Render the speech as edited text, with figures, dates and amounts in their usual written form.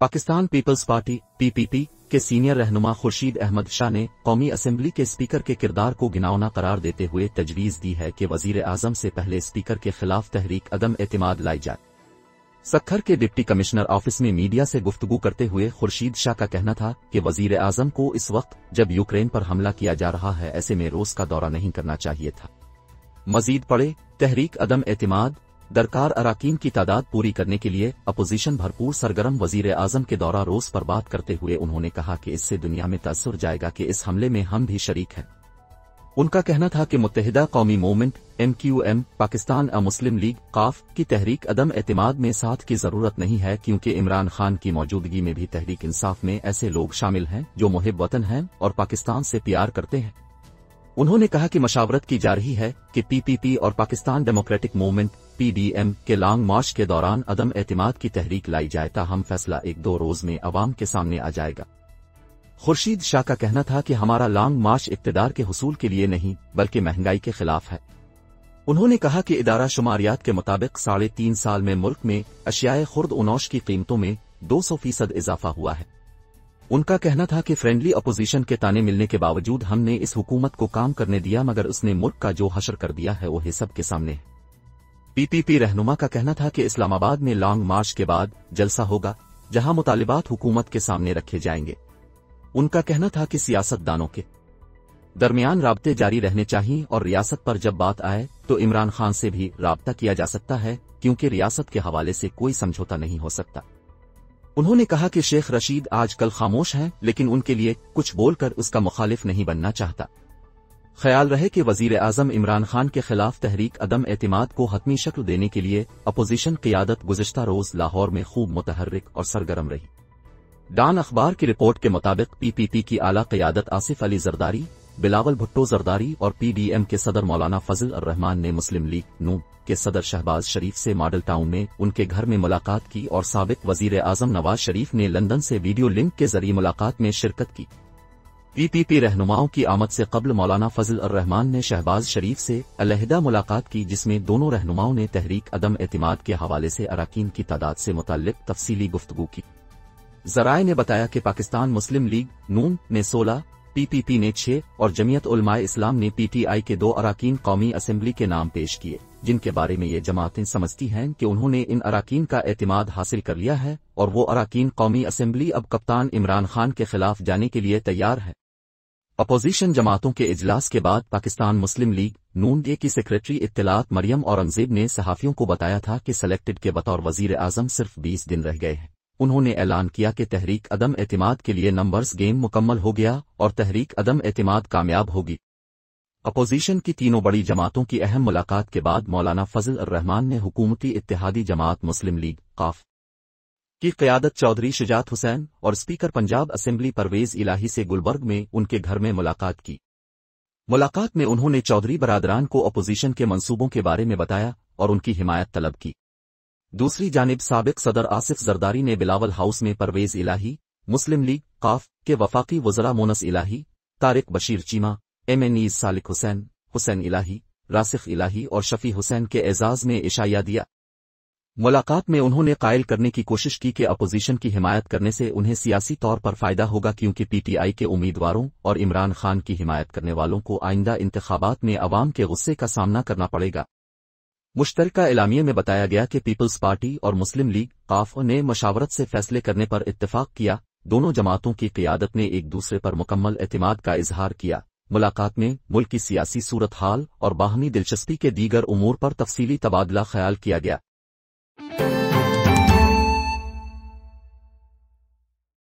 Pakistan peoples party (PPP) के senior रहनुमा खुर्शीद अहमद शाह ने कौमी असेंबली के स्पीकर के किरदार को घिनौना करार देते हुए तजवीज़ दी है कि वज़ीर आज़म से पहले स्पीकर के खिलाफ तहरीक अदम एतमाद लाई जाए। सक्खर के डिप्टी कमिश्नर ऑफिस में मीडिया से गुफ्तगू करते हुए खुर्शीद शाह का कहना था कि वज़ीर आज़म को इस वक्त जब यूक्रेन पर हमला किया जा रहा है ऐसे में रोज का दौरा नहीं करना चाहिए था। मजीद पढ़े, तहरीक अदम एतमाद दरकार अराकीन की तादाद पूरी करने के लिए अपोजिशन भरपूर सरगर्म। वजीर आजम के दौरा रोज पर बात करते हुए उन्होंने कहा कि इससे दुनिया में तासुर जाएगा कि इस हमले में हम भी शरीक हैं। उनका कहना था कि मुत्तहिदा कौमी मूवमेंट MQM, पाकिस्तान अ मुस्लिम लीग काफ की तहरीक अदम एतमाद में साथ की जरूरत नहीं है, क्योंकि इमरान खान की मौजूदगी में भी तहरीक इंसाफ में ऐसे लोग शामिल हैं जो मुहिब वतन हैं और पाकिस्तान से प्यार करते हैं। उन्होंने कहा कि मशावरत की जा रही है कि PPP और पाकिस्तान डेमोक्रेटिक मूवमेंट PDM के लॉन्ग मार्च के दौरान अदम एतमाद की तहरीक लाई जाए, ताहम फैसला 1-2 रोज में अवाम के सामने आ जाएगा। खुर्शीद शाह का कहना था कि हमारा लॉन्ग मार्च इक्तदार के हुसूल के लिए नहीं बल्कि महंगाई के खिलाफ है। उन्होंने कहा कि इदारा शुमारियात के मुताबिक 3.5 साल में मुल्क में अशियाए खुर्द उनौश की कीमतों में 200% इजाफा हुआ है। उनका कहना था कि फ्रेंडली अपोजिशन के ताने मिलने के बावजूद हमने इस हुकूमत को काम करने दिया, मगर उसने मुल्क का जो हशर कर दिया है वो सब के सामने है। PPP रहनुमा का कहना था कि इस्लामाबाद में लॉन्ग मार्च के बाद जलसा होगा जहां मुतालिबात हुकूमत के सामने रखे जाएंगे। उनका कहना था कि सियासतदानों के दरमियान राब्ते जारी रहने चाहिए और रियासत पर जब बात आए तो इमरान खान से भी राब्ता किया जा सकता है, क्योंकि रियासत के हवाले से कोई समझौता नहीं हो सकता। उन्होंने कहा कि शेख रशीद आजकल खामोश हैं, लेकिन उनके लिए कुछ बोलकर उसका मुखालिफ नहीं बनना चाहता। ख्याल रहे कि वजीर आजम इमरान खान के खिलाफ तहरीक अदम एतमाद को हतमी शक्ल देने के लिए अपोजिशन क़ियादत गुज़िश्ता रोज लाहौर में खूब मुतहर्रिक और सरगर्म रही। डॉन अखबार की रिपोर्ट के मुताबिक PPP की आला क़ियादत आसिफ अली जरदारी, बिलावल भुट्टो जरदारी और PDM के सदर मौलाना फजल अर रहमान ने मुस्लिम लीग नून के सदर शहबाज शरीफ से मॉडल टाउन में उनके घर में मुलाकात की और साबिक वजीर आजम नवाज शरीफ ने लंदन से वीडियो लिंक के जरिए मुलाकात में शिरकत की। PPP रहनुमाओं की आमद से कबल मौलाना फजल अर रहमान ने शहबाज शरीफ से अलहदा मुलाकात की, जिसमें दोनों रहनुमाओं ने तहरीक अदम एतमाद के हवाले से अराकीन की तादाद से मुताल्लिक तफसीली गुफ्तगू की। ज़राए ने बताया कि पाकिस्तान मुस्लिम लीग नून ने 16, PPP ने 6 और जमीयत उलमाए इस्लाम ने PTI के 2 अराकीन कौमी असेंबली के नाम पेश किए, जिनके बारे में ये जमातें समझती हैं कि उन्होंने इन अराकीन का एतमाद हासिल कर लिया है और वो अराकीन कौमी असेंबली अब कप्तान इमरान खान के खिलाफ जाने के लिए तैयार है। अपोजिशन जमातों के इजलास के बाद पाकिस्तान मुस्लिम लीग नून की सेक्रेटरी इत्तलात मरियम औरंगजेब ने सहाफियों को बताया था कि सेलेक्टेड के बतौर वजीर आजम सिर्फ 20 दिन रह गए हैं। उन्होंने ऐलान किया कि तहरीक अदम एतमाद के लिए नंबर्स गेम मुकम्मल हो गया और तहरीक अदम एतमाद कामयाब होगी। अपोजिशन की तीनों बड़ी जमातों की अहम मुलाकात के बाद मौलाना फजल अर रहमान ने हुकूमती इत्तेहादी जमात मुस्लिम लीग काफ की क़ियादत चौधरी शुजात हुसैन और स्पीकर पंजाब असेंबली परवेज इलाही से गुलबर्ग में उनके घर में मुलाकात की। मुलाकात में उन्होंने चौधरी बरादरान को अपोजिशन के मंसूबों के बारे में बताया और उनकी हिमायत तलब की। दूसरी जानिब साबिक सदर आसिफ जरदारी ने बिलावल हाउस में परवेज इलाही, मुस्लिम लीग काफ के वफाकी वज़रा मोनस इलाही, तारिक बशीर चीमा, MNEs सालिक हुसैन, हुसैन इलाही, रासिख इलाही और शफी हुसैन के एजाज में इशाया दिया। मुलाकात में उन्होंने कायल करने की कोशिश की कि अपोजिशन की हिमायत करने से उन्हें सियासी तौर पर फायदा होगा, क्योंकि PTI के उम्मीदवारों और इमरान खान की हिमायत करने वालों को आइंदा इंतखाबात में अवाम के गुस्से का सामना करना पड़ेगा। मुश्तरका एलामिये में बताया गया कि पीपल्स पार्टी और मुस्लिम लीग काफ ने मशावरत से फैसले करने पर इत्तेफाक किया। दोनों जमातों की क़ियादत ने एक दूसरे पर मुकम्मल एतमाद का इजहार किया। मुलाकात में मुल्क की सियासी सूरत हाल और बाहमी दिलचस्पी के दीगर उमूर पर तफसीली तबादला ख्याल किया गया।